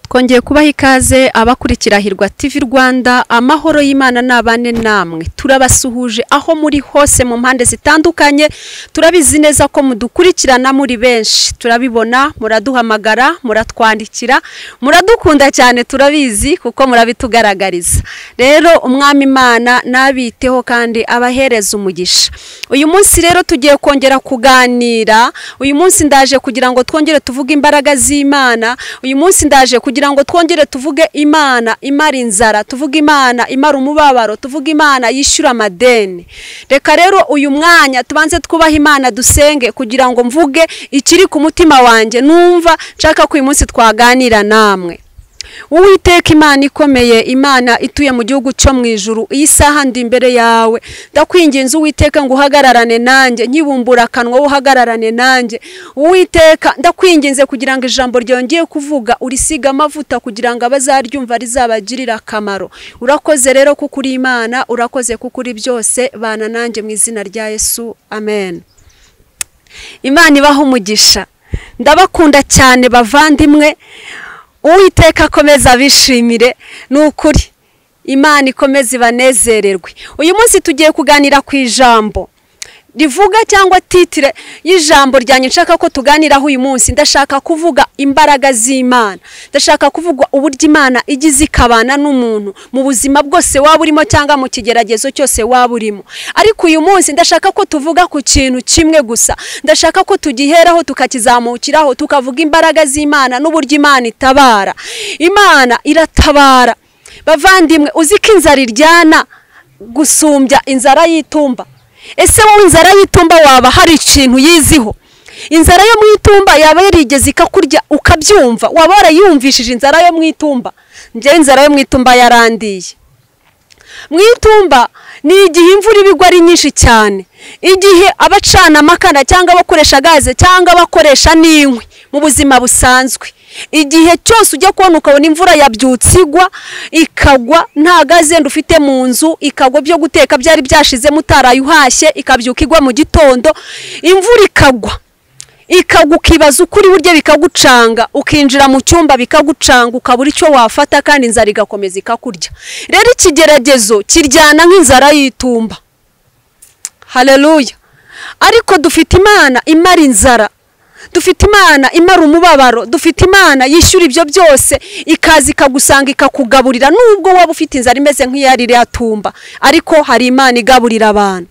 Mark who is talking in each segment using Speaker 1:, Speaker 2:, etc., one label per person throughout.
Speaker 1: Twongeye kubaha ikaze abakurikira Hirwa TV Rwanda, amahoro y'Imana nabane namwe. Turabasuhuje aho muri hose mu mpande zitandukanye. Turabizi neza ko mudukurikirana muri benshi. Turabibona, muraduhamagara, muratwandikira, muradukunda cyane, turabizi kuko murabitugaragariza. Rero umwami Imana nabiteho kandi abahereza umugisha. Uyu munsi rero tugiye kongera kuganira. Uyu munsi ndaje kugira ngo twongere tuvuge imbaraga z'Imana. Uyu munsi ndaje kugira ngo twongere tuvuge Imana imara inzara, tuvuge Imana imara umubabaro, tuvuge Imana yishyura amadeni. Reka rero uyu mwanya tubanze twubaha Imana, dusenge kugira ngo mvuge ikiri ku mutima wanjye, numva nshaka ko uyu munsi twaganira namwe. Uwiteka Imana ikomeye, Imana ituye mu gihugu cyo mu ijuru, iyi saha ndi imbere yawe, ndakwinginze Uwiteka ngo uhagararane nanjye, nkibumbura akanwa uhagararane nanjye. Uwiteka ndakwinginze kugira ngo ijambo ryongeye kuvuga urisiga amavuta kugira ngo abazaryumva rizabagirira akamaro. Urakoze rero kuko uri Imana, urakoze kuko uri byose, bana nanjye mu izina rya Yesu, amen. Imana ibaha umugisha. Ndabakunda cyane bavandimwe. Uwiteka akomeza abishimire, n'ukuri Imana ikomeza ibanezererwe. Uyu munsi tugiye kuganira ku ijambo rivuga cyangwa titire y'ijambo ryanyu nshaka ko tuganiraho uyu munsi. Ndashaka kuvuga imbaraga z'Imana, ndashaka kuvuga uburyo Imana igize ikabana n'umuntu mu buzima bwose waba urimo cyangwa mu kigeragezo cyose waba urimo. Ariko uyu munsi ndashaka ko tuvuga ku kintu kimwe gusa. Ndashaka ko tugiheraho tukakizamukiraho, tukavuga imbaraga z'Imana n'uburyo Imana itabara. Imana iratabara bavandimwe. Uzi ko inzara iryana gusumbya inzara y'itumba? Ese wowe inzara y'itumba waba hari ikintu yiziho? Inzara yo mu itumba yaba yarigeze ikakurya ukabyumva? Waba warayumvishije inzara yo mu itumba? Nje inzara yo mu itumba yarandiye. Mu itumba ni igihe imvura ibigwa ari nyinshi cyane, igihe abacana amakara cyangwa abakoresha gaze cyangwa abakoresha n'inkwi mu buzima busanzwe. Igihe cyose ujya kubona ukabona imvura yabyutse igwa, ikagwa nta gaze ufite mu nzu, ikagwa byo guteka byari byashize mutarayuhashye, ikabyuka igwa mu gitondo, imvura ikagwa ukibaza ukuri buryo bikagucanga, ukinjira mu cyumba bikagucanga, ukabura icyo wafata kandi inzara igakomeza ikakurya. Rero ikigeragezo kiryana nk'inzara y'itumba. Haleluya. Ariko dufite Imana imara inzara, dufite Imana imara umubabaro, dufite Imana yishyura ibyo byose, ikazi ikagusanga ikakugaburira. Nubwo waba ufite inzara imeze nk'iyari yatumba, ariko hari Imana igaburira abantu.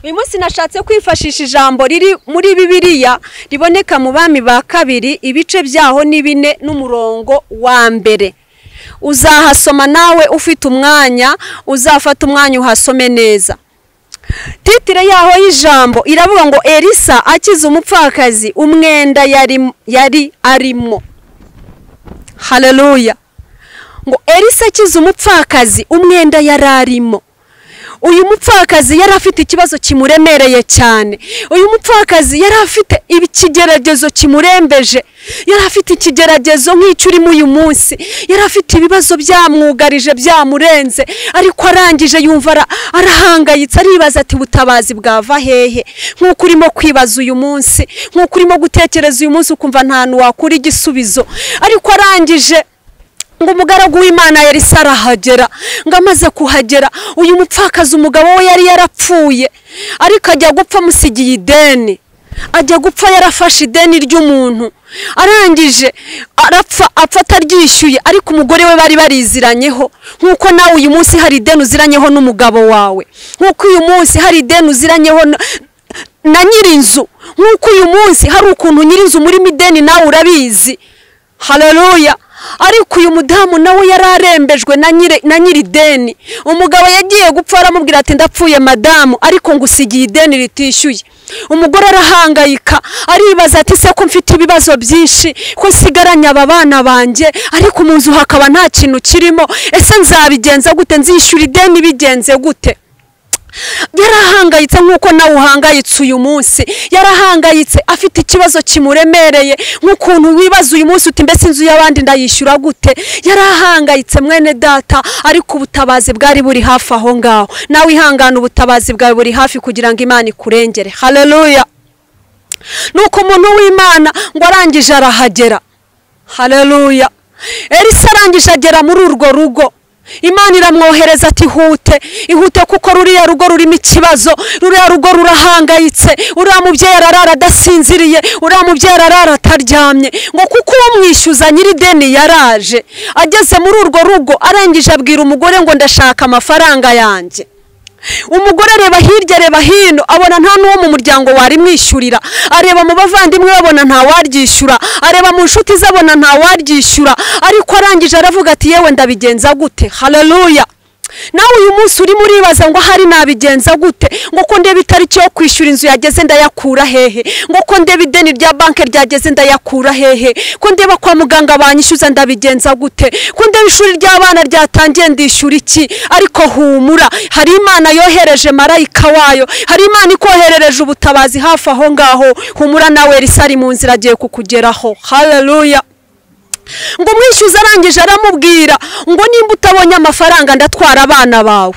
Speaker 1: Uyu munsi nashatse kwifashisha ijambo riri muri Bibiliya riboneka mu Bami ba kabiri, ibice byaho ni 4 n'umurongo wa mbere. Uzahasoma nawe ufite umwanya, uzafata umwanya uhasome neza. Titire yaho y'ijambo iravuga ngo Elisa akiza umupfakazi umwenda yari arimo. Haleluya. Ngo Elisa akiza umupfakazi umwenda yari arimo. Uyu mupfakazi yari afite ikibazo kimuremereye cyane. Uyu mupfakazi yari afite ikigeragezo kimurembeje. Yari afite ikigeragezo nk'icyo urimo uyu munsi. Yari afite ibibazo byamwugarije byamurenze, ariko arangije yumva arahangayitse, aribaza ati butabazi bwava hehe? Nk'uko urimo kwibaza uyu munsi, nk'uko urimo gutekereza uyu munsi ukumva nta hantu wakura igisubizo. Ariko arangije ngo umugaragu w'Imana yari sarahagera. Ngo amaze kuhagera, uyu mupfakazi umugabo we yari yarapfuye, ariko ajya gupfa musigiye ideni. Ajya gupfa yarafashe ideni ry'umuntu, arangije arapfa ataryishyuye, ariko umugore we bari bariziranyeho. Nk'uko nawe uyu munsi hari ideni uziranyeho n'umugabo wawe, nk'uko uyu munsi hari ideni uziranyeho na nyirinzu, nk'uko uyu munsi hari ukuntu nyirinzu muri mideni nawe urabizi. Haleluya. Ariko uyu mudamu nawe yararembejwe na nyiri deni. Umugabo yagiye gupfa aramubwira ati ndapfuye madamu, ariko ngusigiye ideni ritishyuye. Umugore arahangayika, aribaza ati se ko mfite ibibazo byinshi, ko sigaranya aba bana banjye, ariko mu nzu hakaba nta kintu kirimo, ese nzabigenza gute? Nzishyura ideni bigenze gute? Yarahangayitse nk'uko nawe uhangayitse uyu munsi. Yarahangayitse afite ikibazo kimuremereye, nk'ukuntu wibaza uyu munsi uti mbese inzu y'abandi ndayishyura gute? Yarahangayitse mwene data, ariko ubutabazi bwari buri hafi aho ngaho. Nawe ihangana, ubutabazi bwawe buri hafi kugira ngo Imana ikurengere. Haleluya. Nuko umuntu w'Imana ngo arangije arahagera. Haleluya. Elisa arangije agera muri urwo rugo, Imana iramwohereza ati ihute kuko ruriya rugo rurimo ikibazo, ruriya rugo rurahangayitse, uriya mubyeyi ararara adasinziriye, uriya mubyeyi ararara ataryamye, ngo kuko uwo mwishyuza nyiri deni yaraje. Ageze muri urwo rugo arangije abwira umugore ngo ndashaka amafaranga yanjye. Umugore areba hirya areba hino abona nta n'uwo mu muryango wari mwishyurira, areba mu bavandimwe babona nta waryishyura, areba mu nshuti zabona nta waryishyura, ariko arangije aravuga ati yewe ndabigenza gute? Haleluya. Nawe uyu munsi urimo uribaza ngo hari nabigenza gute, ngo ko ndeba itariki yo kwishyura inzu yageze ndayakura hehe, ngo ko ndeba ideni rya banki ryageze ndayakura hehe, ko ndeba kwa muganga banyishyuza ndabigenza gute, ko ndeba ishuri ry'abana ryatangiye ndishyura iki? Ariko humura, hari Imana yohereje marayika wayo, hari Imana ikoherereje ubutabazi hafi aho ngaho. Humura nawe Elisa ari mu nzira agiye kukugeraho. Haleluya. Ngo umwishyuza arangije aramubwira ngo nimba utabonye amafaranga ndatwara abana bawe.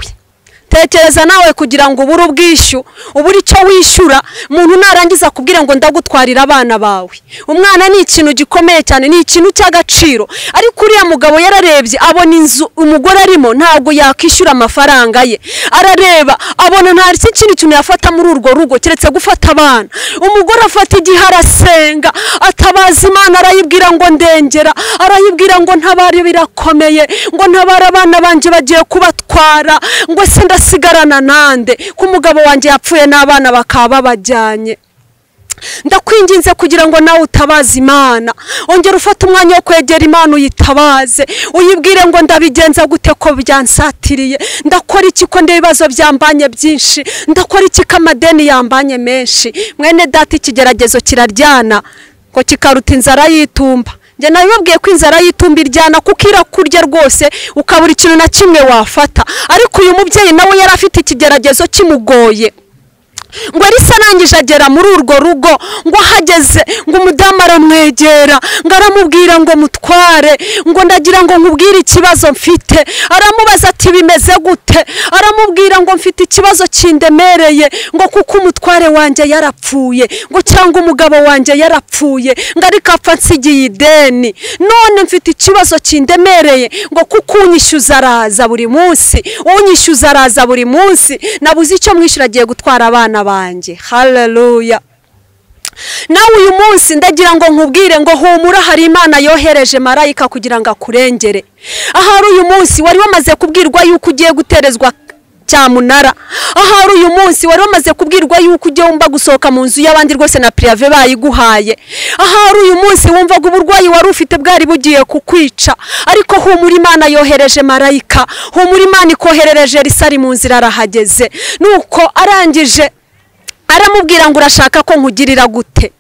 Speaker 1: Tekereza nawe kugira ngo ubure ubwishyu, ubure icyo wishyura, umuntu narangiza kubwira ngo ndagutwarira abana bawe. Umwana ni ikintu gikomeye cyane, ni ikintu cy'agaciro, ariko uriya mugabo yararebye abona inzu umugore arimo ntabwo yakishyura amafaranga ye, arareba abona nta kindi kintu yafata muri urwo rugo keretse gufata abana. Umugore afata igihe arasenga, atabaza Imana, arayibwira ngo ndengera, arayibwira ngo ntabare birakomeye, ngo ntabara abana banje bagiye kubatwara, ngo se ndasigarana nande ko umugabo wanjye yapfuye n'abana bakaba bajyanye. Ndakwinginze kugira ngo nawe utabaza Imana, ongera ufata umwanya wo kwegera Imana uyitabaze, uyibwire ngo ndabigenza gute ko byansatiriye, ndakora iki ko ndebibazo byambanye byinshi, ndakora iki ko amadeni yambanye menshi. Mwene data, ikigeragezo kiraryana ngo kikaruta inzara yitumba. Njye nabibabwiye ko inzara yitumba iryana kuko irakurya rwose ukabura ikintu na kimwe wafata. Ariko uyu mubyeyi nawe yari afite ikigeragezo kimugoye. Ngo Elisa arangije agera muri urwo rugo, ngo ahageze ngo umudamu aramwegera, ngo aramubwira ngo mutware, ngo ndagira ngo nkubwire ikibazo mfite. Aramubaza ati bimeze gute? Aramubwira ngo mfite ikibazo kindemereye, ngo kuko umutware wanjye yarapfuye, ngo cyangwa umugabo wanjye yarapfuye, ngo ariko apfa nsigiye ideni, none mfite ikibazo kindemereye, ngo kuko unyishyuza araza buri munsi, unyishyuza araza buri munsi, nabuze icyo mwishyura agiye gutwara abana banjye. Haleluya. Nawe uyu munsi ndagira ngo nkubwire ngo humura, hari Imana yohereje marayika kugira ngo akurengere. Ahari uyu munsi wari wamaze kubwirwa yuko ugiye guterezwa cyamunara, ahari uyu munsi wari wamaze kubwirwa yuko ugiye wumva gusohoka mu nzu y'abandi rwose na prive bayiguhaye, ahari uyu munsi wumvaga uburwayi wari ufite bwari bugiye kukwica, ariko humura, Imana yohereje marayika, humura, Imana ikoherereje Elisa ari mu nzira arahageze. Nuko arangije aramubwira ngo urashaka ko nkugirira gute?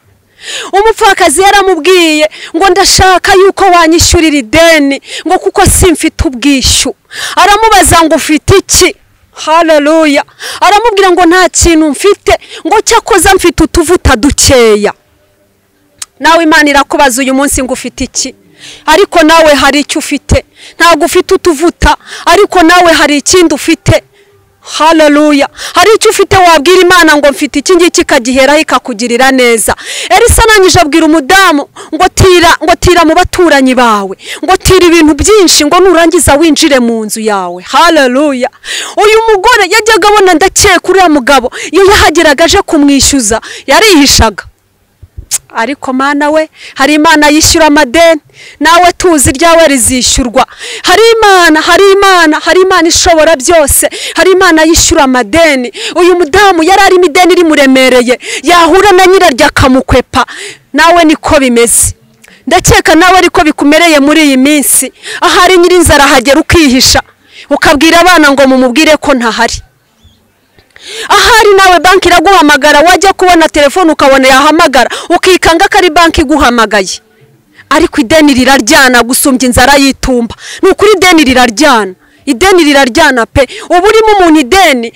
Speaker 1: Umupfakazi yaramubwiye ngo ndashaka yuko wanyishyurira ideni, ngo kuko simfite ubwishyu. Aramubaza ngo ufite iki? Haleluya. Aramubwira ngo nta kintu mfite, ngo cyakoza mfite utuvuta dukeya. Nawe Imana irakubaza uyu munsi ngo ufite iki? Ariko nawe hari icyo ufite. Ntabwo ufite utuvuta, ariko nawe hari ikindi ufite. Haleluya. Hari icyo ufite wabwira Imana ngo mfite iki ngiki kagiheraho ikakugirira neza. Elisa arangije abwira umudamu ngo tira mu baturanyi bawe, ngo tira ibintu byinshi, ngo nurangiza winjire mu nzu yawe. Haleluya. Uyu mugore yajyaga abona ndakeka uriya mugabo iyo yahageraga aje kumwishyuza yarihishaga, ariko Mana we, hari Imana yishyura amadeni, nawe tuzi ryawe rizishyurwa. Hari Imana ishobora byose, hari Imana yishyura amadeni. Uyu mudamu yari arimo ideni rimuremereye, yahura na nyiraryo akamukwepa. Nawe niko bimeze, ndakeka nawe ariko bikumereye muri iyi minsi. Ahari nyirinzara hagera ukihisha, ukabwira abana ngo mumubwire ko ntahari. Ahari nawe banki iraguhamagara, wajya kubona telefone ukabona yahamagara, ukikanga ko ari banki iguhamagaye. Ariko ideni riraryana gusumbya inzara yitumba. Nukuri ideni riraryana, ideni riraryana pe. Ubu urimo umuntu ideni,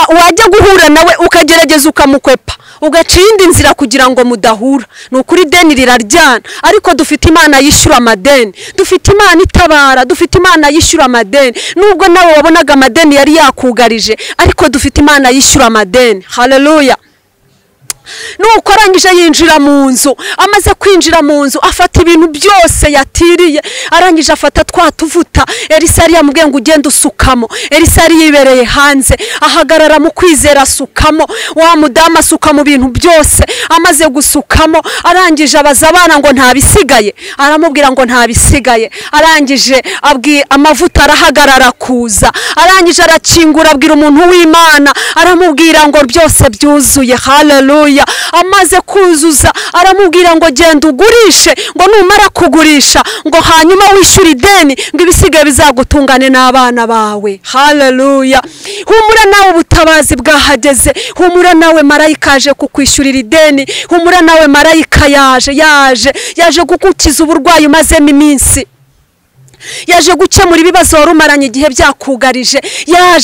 Speaker 1: wajya guhura nawe ukagerageza ukamukwepa, ugaca iyindi nzira kugira ngo mudahura. Nukuri ideni riraryana, ariko dufite Imana yishyura amadeni, dufite Imana itabara, dufite Imana yishyura amadeni. Nubwo nawe wabonaga amadeni yari yakugarije, ariko dufite Imana yishyura amadeni. Haleluya. nuko arangije yinjira mu nzu. Amaze kwinjira mu nzu afata ibintu byose yatiriye, arangije afata twa tuvuta Elisa yari yamubwiye ngo ugende usukamo. Elisa yari yibereye hanze, ahagarara mu kwizera asukamo. Wa mudamu asuka mu bintu byose, amaze gusukamo arangije abaza abana ngo nta bisigaye, aramubwira ngo nta bisigaye. Arangije abwiye amavuta arahagarara kuza, arangije arakingura abwira umuntu w'Imana, aramubwira ngo byose byuzuye. Haleluya. Amaze kuzuza aramubwira ngo genda ugurishe, ngo numara kugurisha ngo hanyuma wishyure ideni, ngo ibisigaye bizagutungane n'abana bawe. Haleluya. Humura nawe ubutabazi bwahageze, humura nawe marayika aje kukwishyurira ideni, humura nawe marayika yaje kugukiza uburwayi umazemo iminsi, yaje gukemura ibibazo warumaranye igihe byakugarije,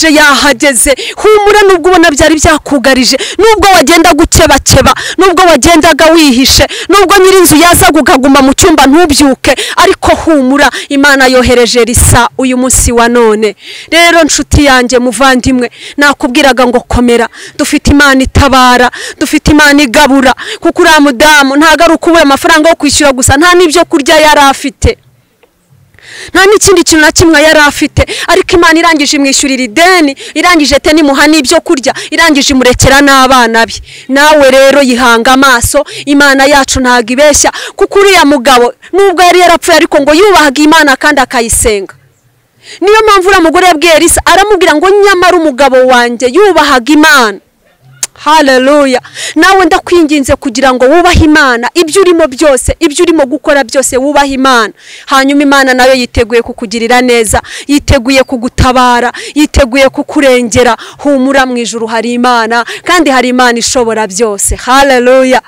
Speaker 1: yahageze. Humura nubwo ubona byari byakugarije, nubwo wagenda gukebakeba, nubwo wagendaga wihishe, nubwo nyirinzu yazaga ukaguma mu cyumba ntubyuke, ariko humura, Imana yohereje Elisa uyu munsi wa none. Rero nshuti yanjye muvandimwe, nakubwiraga ngo komera, dufite Imana itabara, dufite Imana igabura, kuko uriya mudamu ntago ari ukubura amafaranga yo kwishyura gusa, nta n'ibyo kurya yari afite, nta n'ikindi kintu na kimwe yari afite, ariko Imana irangije imwishyurira ideni, irangije te nimuha n'ibyo kurya, irangije imurekera n'abana be. Nawe rero yihanga amaso, Imana yacu ntago ibeshya, kuko uriya mugabo nubwo yari yarapfuye ariko ngo yubahaga Imana kandi akayisenga. Niyo mpamvu uriya mugore yabwiye Elisa, aramubwira ngo nyamara umugabo wanjye yubahaga Imana. Haleluya. Nawe ndakwinginze kugira ngo wubahe Imana, ibyo urimo byose, ibyo urimo gukora byose wubahe Imana, hanyuma Imana nayo yiteguye kukugirira neza, yiteguye kugutabara, yiteguye kukurengera. Humura, mu ijuru hari Imana, kandi hari Imana ishobora byose. Haleluya.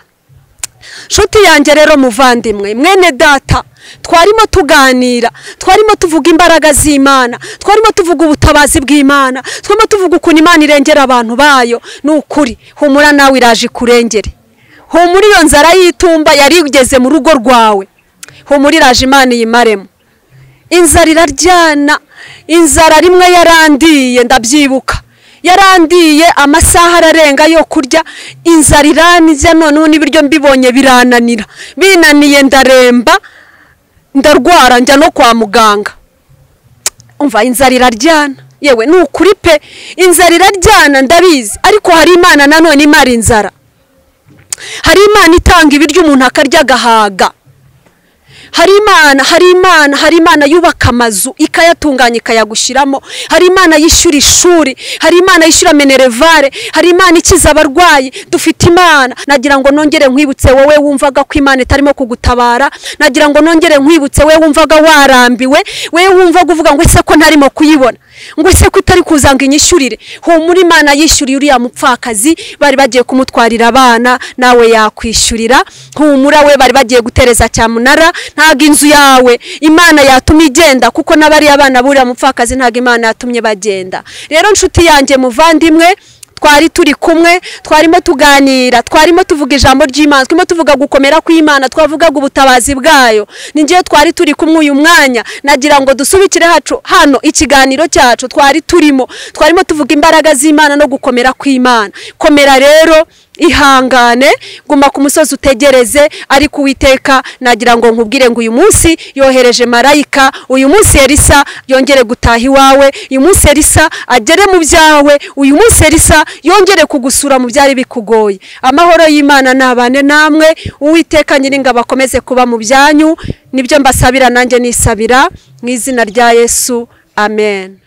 Speaker 1: Nshuti yanjye rero muvandimwe, mwene data, twarimo tuganira, twarimo tuvuga imbaraga z'Imana, twarimo tuvuga ubutabazi bw'Imana, twarimo tuvuga ukuntu Imana irengera abantu bayo. Nukuri humura nawe iraje kurengere. Humura iyo nzara y'itumba yari igeze mu rugo rwawe, humura iraje Imana yimaremo. Inzara iraryana, inzara rimwe yarandiye, ndabyibuka, yarandiye amasaha ararenga yo kurya, inzara iranize, none n'ibiryo mbibonye birananira, binaniye ndaremba, ndarwara njya no kwa muganga. Umva, inzara iraryana, yewe nukuri pe, inzara iraryana ndabizi, ariko hari Imana nanone imara inzara. Hari Imana itanga ibiryo umuntu akarya agahaga. Hari Imana yubaka amazu ikayatunganya ikayagushyiramo. Hari Imana yishyura ishuri, hari Imana yishyura minerevare, hari Imana ikiza abarwayi. Dufite Imana. Nagira ngo nongere nkwibutse wowe wumvaga ko Imana itarimo kugutabara, nagira ngo nongere nkwibutse wowe wumvaga warambiwe, wowe wumvaga uvuga ngo ese ko ntarimo kuyibona, ngo ese ko itari kuzanga inyishyurire. Humura, Imana yishyuriye uriya mupfakazi, bari bagiye kumutwarira abana, nawe yakwishyurira. Humura, we bari bagiye gutereza cyamunara, ntago inzu yawe Imana yatumye igenda, kuko n'abari abana buriya mupfakazi ntago Imana yatumye bagenda. Rero nshuti yanjye muvandimwe, twari turi kumwe, twarimo tuganira, twarimo tuvuga ijambo ry'Imana, twarimo tuvuga gukomera kw'Imana, twavugaga ubutabazi bwayo. Ningiye twari turi kumwe uyu mwanya, nagira ngo dusubikire hano ikiganiro cyacu twari twarimo tuvuga imbaraga z'Imana no gukomera kw'Imana. Komera rero, ihangane, guma ku musozi utegereze, ariko Uwiteka nagira ngo nkubwire ngo uyu munsi yohereje marayika, uyu munsi Elisa yongere gutaha iwawe, uyu munsi Elisa agere mu byawe, uyu munsi Elisa yongere kugusura mu byari bikugoye. Amahoro y'Imana nabane namwe, Uwiteka nyiringabo akomeze kuba mu byanyu. Nibyo mbasabira nanjye nisabira mu izina rya Yesu, amen.